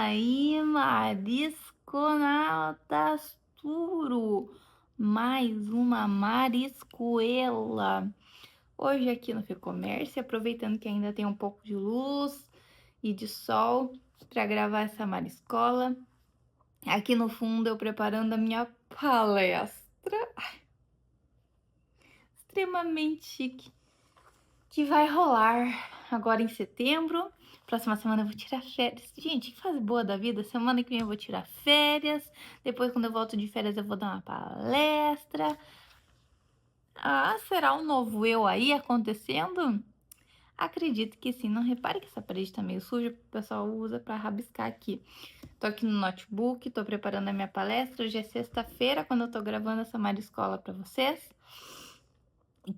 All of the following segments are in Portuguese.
aí, marisconautas Turo, mais uma mariscoela. Hoje aqui no Fecomércio, aproveitando que ainda tem um pouco de luz e de sol para gravar essa mariscola. Aqui no fundo eu preparando a minha palestra, extremamente chique, que vai rolar agora em setembro. Próxima semana eu vou tirar férias. Gente, que fase boa da vida. Semana que vem eu vou tirar férias. Depois, quando eu volto de férias, eu vou dar uma palestra. Ah, será um novo eu aí acontecendo? Acredito que sim. Não repare que essa parede tá meio suja, o pessoal usa para rabiscar aqui. Tô aqui no notebook, tô preparando a minha palestra. Hoje é sexta-feira, quando eu tô gravando essa mariscola para vocês.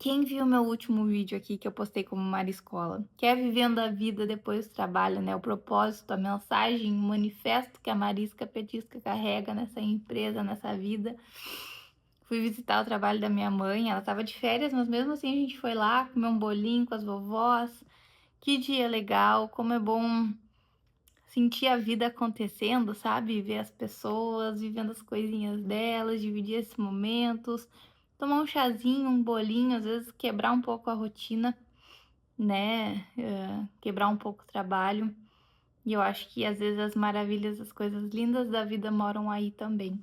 Quem viu meu último vídeo aqui que eu postei como mariscola, que é vivendo a vida depois do trabalho, né? O propósito, a mensagem, o manifesto que a Marisca Petisca carrega nessa empresa, nessa vida. Fui visitar o trabalho da minha mãe, ela tava de férias, mas mesmo assim a gente foi lá comer um bolinho com as vovós. Que dia legal, como é bom sentir a vida acontecendo, sabe? Ver as pessoas, vivendo as coisinhas delas, dividir esses momentos, tomar um chazinho, um bolinho, às vezes quebrar um pouco a rotina, né? Quebrar um pouco o trabalho. E eu acho que às vezes as maravilhas, as coisas lindas da vida moram aí também.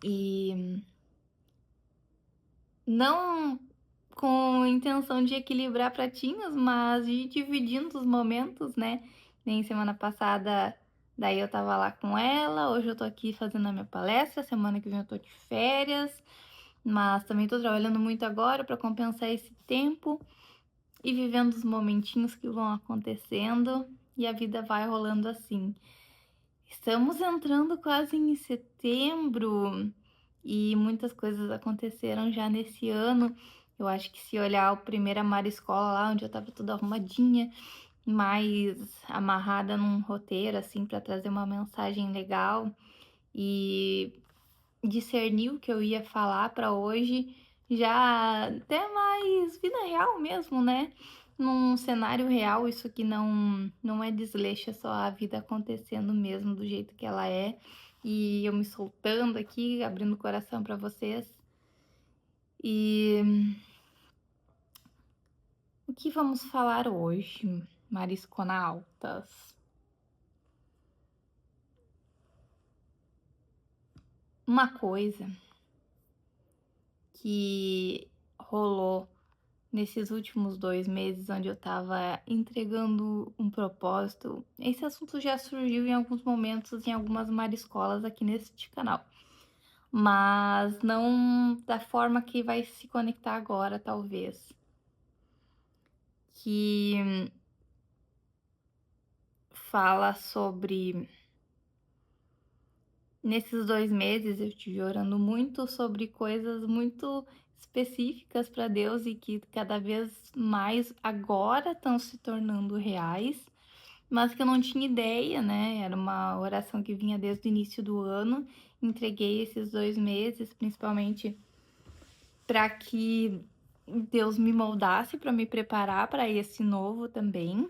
E não com intenção de equilibrar pratinhos, mas de ir dividindo os momentos, né? Nem semana passada, daí eu tava lá com ela, hoje eu tô aqui fazendo a minha palestra, semana que vem eu tô de férias, mas também tô trabalhando muito agora para compensar esse tempo e vivendo os momentinhos que vão acontecendo e a vida vai rolando assim. Estamos entrando quase em setembro e muitas coisas aconteceram já nesse ano. Eu acho que se olhar o primeira Mariscola lá, onde eu tava toda arrumadinha, mais amarrada num roteiro, assim, para trazer uma mensagem legal e discernir o que eu ia falar para hoje, já até mais vida real mesmo, né? Num cenário real, isso aqui não é desleixo, é só a vida acontecendo mesmo do jeito que ela é. E eu me soltando aqui, abrindo o coração para vocês. E o que vamos falar hoje, marisconautas? Uma coisa que rolou nesses últimos 2 meses, onde eu tava entregando um propósito. Esse assunto já surgiu em alguns momentos em algumas mariscolas aqui neste canal, mas não da forma que vai se conectar agora, talvez. Que fala sobre. Nesses 2 meses eu estive orando muito sobre coisas muito específicas para Deus e que cada vez mais agora estão se tornando reais, mas que eu não tinha ideia, né? Era uma oração que vinha desde o início do ano. Entreguei esses 2 meses, principalmente para que Deus me moldasse, para me preparar para esse novo também.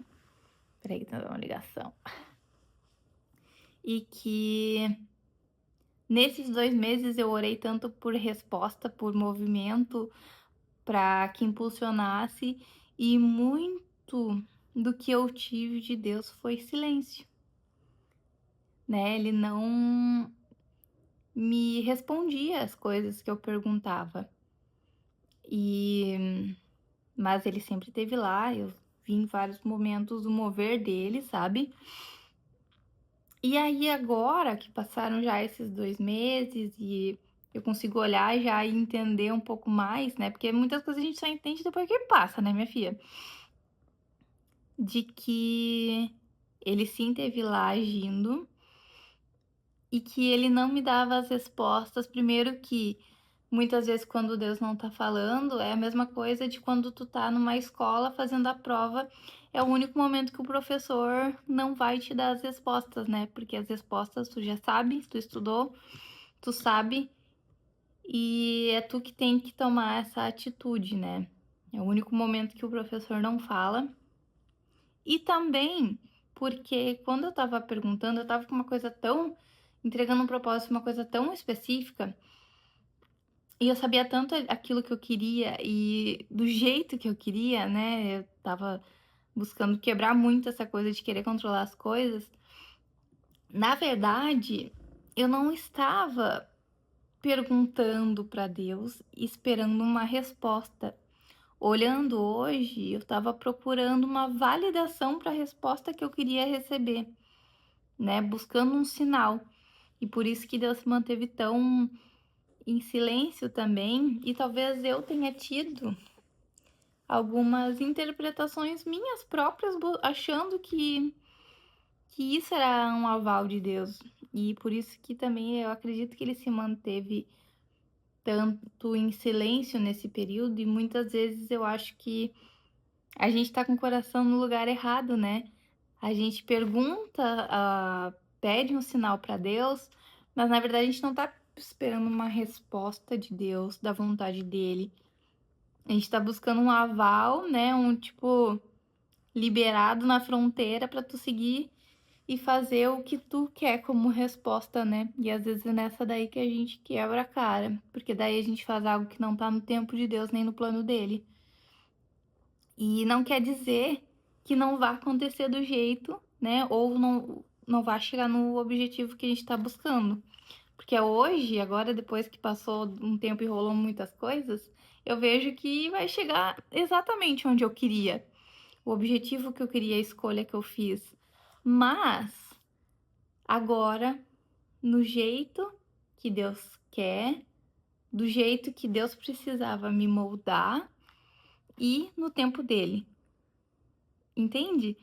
Peraí, tá dando uma ligação. E que nesses 2 meses eu orei tanto por resposta, por movimento, para que impulsionasse, e muito do que eu tive de Deus foi silêncio, né? Ele não me respondia as coisas que eu perguntava. Mas ele sempre esteve lá, eu vi em vários momentos o mover dele, sabe? E aí agora que passaram já esses 2 meses e eu consigo olhar já e entender um pouco mais, né? Porque muitas coisas a gente só entende depois que passa, né, minha filha? De que ele sim esteve lá agindo e que ele não me dava as respostas. Primeiro que muitas vezes quando Deus não tá falando, é a mesma coisa de quando tu tá numa escola fazendo a prova, é o único momento que o professor não vai te dar as respostas, né? Porque as respostas tu já sabe, tu estudou, tu sabe, e é tu que tem que tomar essa atitude, né? É o único momento que o professor não fala. E também porque quando eu tava perguntando, eu tava com uma coisa tão entregando um propósito, uma coisa tão específica, e eu sabia tanto aquilo que eu queria e do jeito que eu queria, né? Eu tava buscando quebrar muito essa coisa de querer controlar as coisas. Na verdade, eu não estava perguntando para Deus, esperando uma resposta. Olhando hoje, eu estava procurando uma validação para a resposta que eu queria receber, né? Buscando um sinal. E por isso que Deus se manteve tão em silêncio também. E talvez eu tenha tido algumas interpretações minhas próprias, achando que isso era um aval de Deus. E por isso que também eu acredito que ele se manteve tanto em silêncio nesse período. E muitas vezes eu acho que a gente tá com o coração no lugar errado, né? A gente pergunta, pede um sinal para Deus, mas na verdade a gente não tá esperando uma resposta de Deus, da vontade dele. A gente tá buscando um aval, né? Um tipo liberado na fronteira para tu seguir e fazer o que tu quer como resposta, né? E às vezes é nessa daí que a gente quebra a cara, porque daí a gente faz algo que não tá no tempo de Deus nem no plano dele. E não quer dizer que não vá acontecer do jeito, né? Ou não vá chegar no objetivo que a gente tá buscando. Porque hoje, agora, depois que passou um tempo e rolou muitas coisas, eu vejo que vai chegar exatamente onde eu queria. O objetivo que eu queria, a escolha que eu fiz. Mas, agora, no jeito que Deus quer, do jeito que Deus precisava me moldar e no tempo dele. Entende?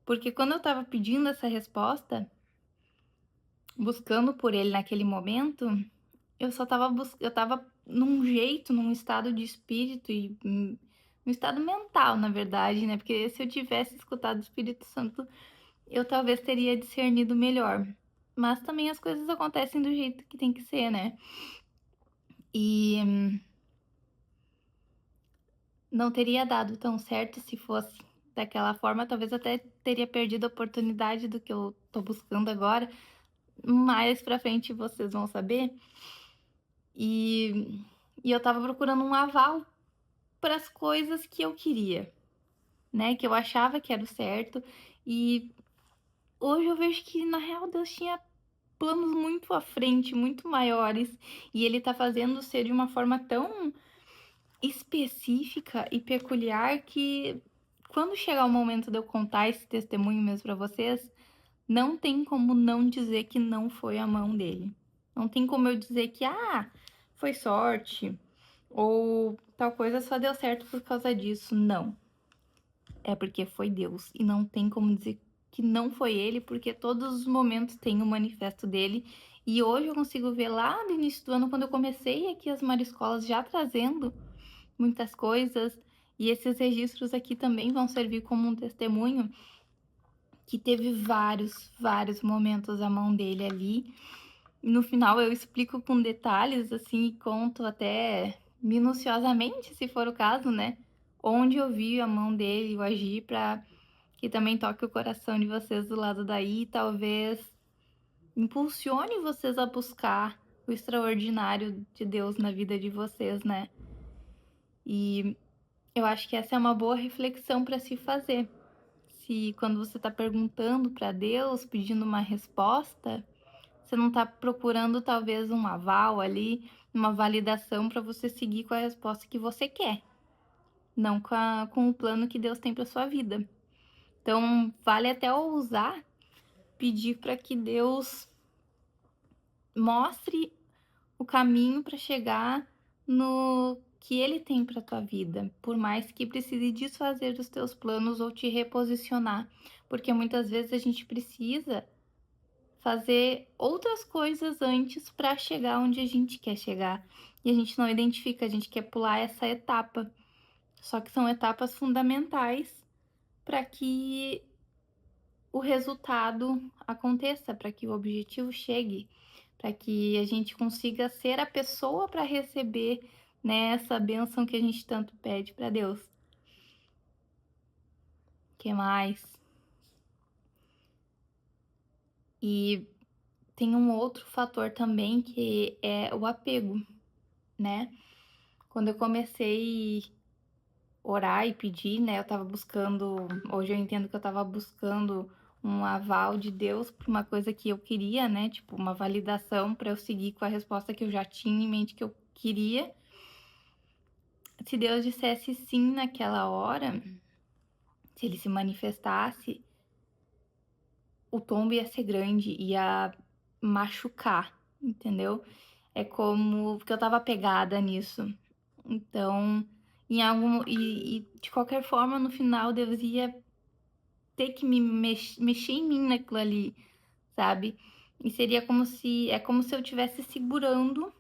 Porque quando eu tava pedindo essa resposta, buscando por ele naquele momento, eu só tava eu tava num jeito, num estado de espírito e um estado mental, na verdade, né? Porque se eu tivesse escutado o Espírito Santo, eu talvez teria discernido melhor. Mas também as coisas acontecem do jeito que tem que ser, né? E não teria dado tão certo se fosse daquela forma. Talvez até teria perdido a oportunidade do que eu tô buscando agora. Mais pra frente vocês vão saber. E, e eu tava procurando um aval para as coisas que eu queria, né? Que eu achava que era o certo. E hoje eu vejo que na real Deus tinha planos muito à frente, muito maiores, e ele tá fazendo ser de uma forma tão específica e peculiar que quando chegar o momento de eu contar esse testemunho mesmo para vocês, não tem como não dizer que não foi a mão dele. Não tem como eu dizer que foi sorte ou tal coisa só deu certo por causa disso. Não. É porque foi Deus e não tem como dizer que não foi ele, porque todos os momentos tem o manifesto dele. E hoje eu consigo ver lá no início do ano, quando eu comecei aqui as Mariscolas já trazendo muitas coisas, e esses registros aqui também vão servir como um testemunho que teve vários momentos a mão dele ali. E no final eu explico com detalhes, assim, e conto até minuciosamente, se for o caso, né? Onde eu vi a mão dele, o agir, pra que também toque o coração de vocês do lado daí, e talvez impulsione vocês a buscar o extraordinário de Deus na vida de vocês, né? E eu acho que essa é uma boa reflexão para se fazer. Se quando você está perguntando para Deus, pedindo uma resposta, você não está procurando talvez um aval ali, uma validação para você seguir com a resposta que você quer, não com o plano que Deus tem para sua vida. Então, vale até ousar pedir para que Deus mostre o caminho para chegar no que ele tem para tua vida, por mais que precise desfazer dos teus planos ou te reposicionar, porque muitas vezes a gente precisa fazer outras coisas antes para chegar onde a gente quer chegar. E a gente não identifica, a gente quer pular essa etapa. Só que são etapas fundamentais para que o resultado aconteça, para que o objetivo chegue, para que a gente consiga ser a pessoa para receber, né, essa bênção que a gente tanto pede para Deus. Que mais? E tem um outro fator também que é o apego, né? Quando eu comecei a orar e pedir, né? Eu tava buscando. Hoje eu entendo que eu tava buscando um aval de Deus para uma coisa que eu queria, né? Tipo, uma validação para eu seguir com a resposta que eu já tinha em mente que eu queria. Se Deus dissesse sim naquela hora, se ele se manifestasse, o tombo ia ser grande, ia machucar, entendeu? É como porque eu tava apegada nisso. Então, em algum e de qualquer forma, no final Deus ia ter que me mexer em mim naquilo ali, sabe? E seria como se é como se eu estivesse segurando,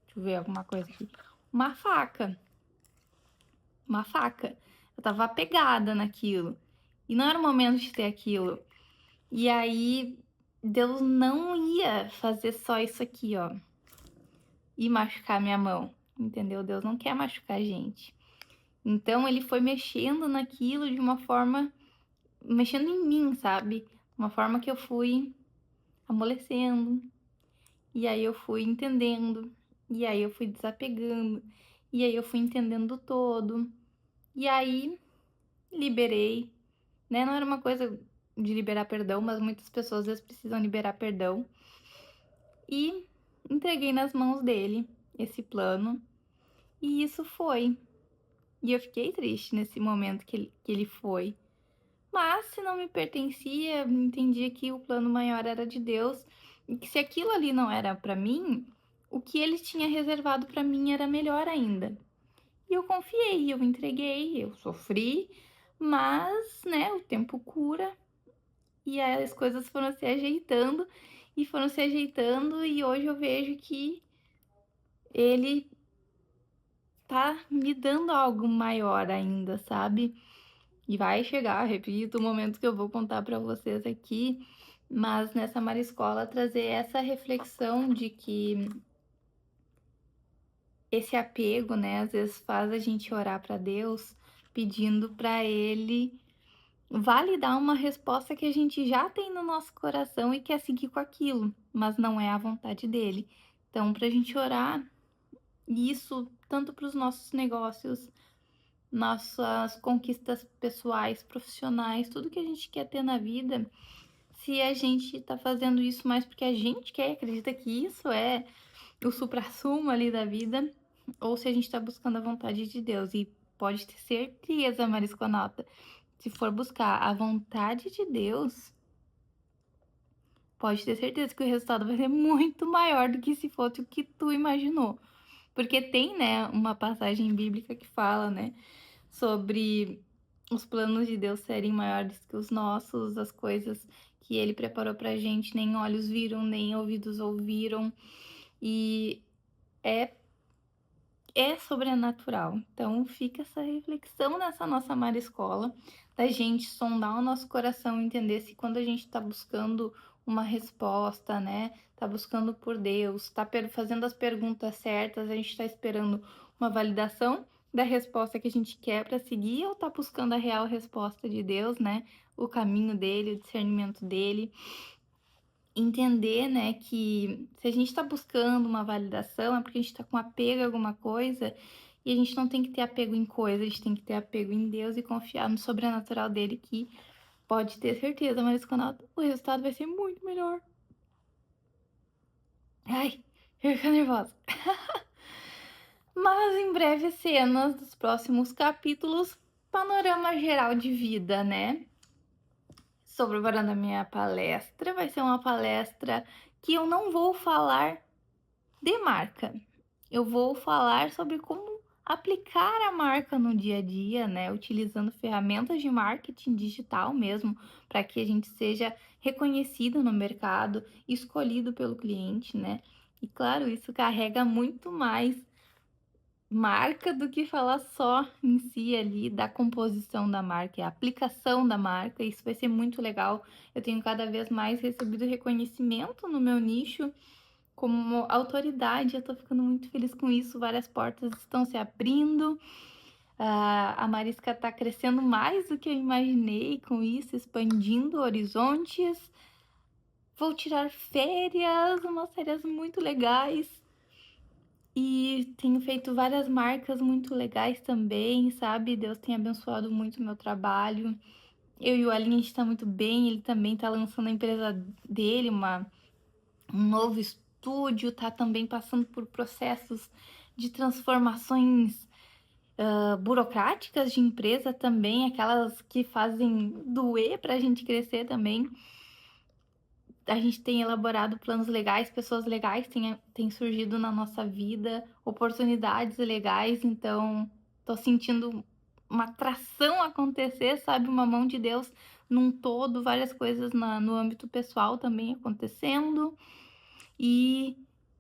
deixa eu ver alguma coisa aqui, uma faca, uma faca. Eu tava apegada naquilo. E não era o momento de ter aquilo. E aí Deus não ia fazer só isso aqui, ó, e machucar minha mão, entendeu? Deus não quer machucar a gente. Então ele foi mexendo naquilo de uma forma, mexendo em mim, sabe? Uma forma que eu fui amolecendo. E aí eu fui entendendo. E aí eu fui desapegando. E aí eu fui entendendo todo. E aí liberei, né? Não era uma coisa de liberar perdão, mas muitas pessoas às vezes precisam liberar perdão. E entreguei nas mãos dele esse plano. E isso foi. E eu fiquei triste nesse momento que ele foi. Mas se não me pertencia, eu entendia que o plano maior era de Deus e que se aquilo ali não era para mim, o que ele tinha reservado para mim era melhor ainda. E eu confiei, eu entreguei, eu sofri, mas, né, o tempo cura e aí as coisas foram se ajeitando e foram se ajeitando e hoje eu vejo que ele tá me dando algo maior ainda, sabe? E vai chegar, repito, o momento que eu vou contar para vocês aqui, mas nessa Mariscola trazer essa reflexão de que esse apego, né, às vezes faz a gente orar para Deus pedindo para ele validar uma resposta que a gente já tem no nosso coração e quer seguir com aquilo, mas não é a vontade dele. Então, para a gente orar isso tanto para os nossos negócios, nossas conquistas pessoais, profissionais, tudo que a gente quer ter na vida, se a gente tá fazendo isso mais porque a gente quer, acredita que isso é o suprassumo ali da vida, ou se a gente tá buscando a vontade de Deus. E pode ter certeza, Marisconauta, se for buscar a vontade de Deus, pode ter certeza que o resultado vai ser muito maior do que se fosse o que tu imaginou. Porque tem, né, uma passagem bíblica que fala, né, sobre os planos de Deus serem maiores que os nossos, as coisas que ele preparou pra gente, nem olhos viram, nem ouvidos ouviram, e é sobrenatural. Então fica essa reflexão nessa nossa Mara Escola, da gente sondar o nosso coração, entender se quando a gente está buscando uma resposta, né, tá buscando por Deus, tá fazendo as perguntas certas, a gente está esperando uma validação da resposta que a gente quer para seguir, ou tá buscando a real resposta de Deus, né, o caminho dele, o discernimento dele. Entender, né, que se a gente está buscando uma validação é porque a gente está com apego a alguma coisa, e a gente não tem que ter apego em coisa, a gente tem que ter apego em Deus e confiar no sobrenatural dele, que pode ter certeza, mas quando o resultado vai ser muito melhor. Ai, eu fico nervosa. Mas em breve cenas dos próximos capítulos, panorama geral de vida, né? Sobre a minha palestra, vai ser uma palestra que eu não vou falar de marca. Eu vou falar sobre como aplicar a marca no dia a dia, né? Utilizando ferramentas de marketing digital mesmo, para que a gente seja reconhecido no mercado, escolhido pelo cliente, né? E claro, isso carrega muito mais marca do que falar só em si ali da composição da marca, a aplicação da marca. Isso vai ser muito legal. Eu tenho cada vez mais recebido reconhecimento no meu nicho como autoridade. Eu tô ficando muito feliz com isso. Várias portas estão se abrindo. A Marisca tá crescendo mais do que eu imaginei com isso, expandindo horizontes. Vou tirar férias, umas férias muito legais. E tenho feito várias marcas muito legais também, sabe? Deus tem abençoado muito o meu trabalho. Eu e o Aline, a gente tá muito bem. Ele também tá lançando a empresa dele, um novo estúdio, tá também passando por processos de transformações burocráticas de empresa também, aquelas que fazem doer pra gente crescer também. A gente tem elaborado planos legais, pessoas legais têm surgido na nossa vida, oportunidades legais, então tô sentindo uma atração acontecer, sabe? Uma mão de Deus num todo, várias coisas no âmbito pessoal também acontecendo. E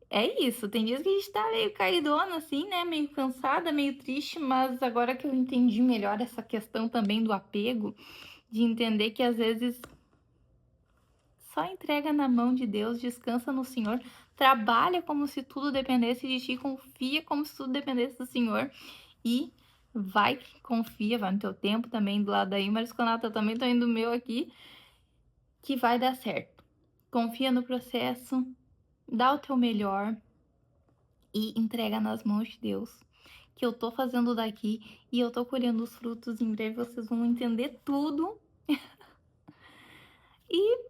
é isso, tem dias que a gente tá meio caidona, assim, né? Meio cansada, meio triste, mas agora que eu entendi melhor essa questão também do apego, de entender que às vezes só entrega na mão de Deus, descansa no Senhor, trabalha como se tudo dependesse de ti, confia como se tudo dependesse do Senhor e vai, confia, vai no teu tempo também do lado aí, mas Conata, eu também tô indo do meu aqui, que vai dar certo. Confia no processo, dá o teu melhor e entrega nas mãos de Deus. Que eu tô fazendo daqui e eu tô colhendo os frutos, em breve vocês vão entender tudo. E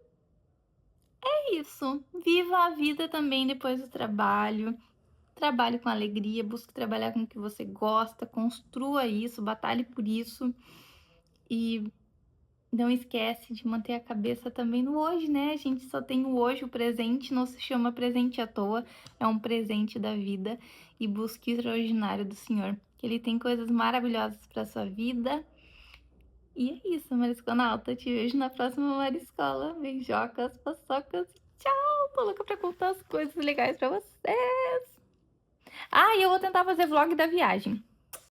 é isso. Viva a vida também depois do trabalho. Trabalhe com alegria, busque trabalhar com o que você gosta, construa isso, batalhe por isso e não esquece de manter a cabeça também no hoje, né? A gente só tem o hoje, o presente, não se chama presente à toa, é um presente da vida e busque o extraordinário do Senhor, que Ele tem coisas maravilhosas para sua vida. E é isso, Marisconauta, te vejo na próxima Mariscola. Beijocas, paçocas, tchau! Tô louca pra contar as coisas legais pra vocês. Ah, e eu vou tentar fazer vlog da viagem.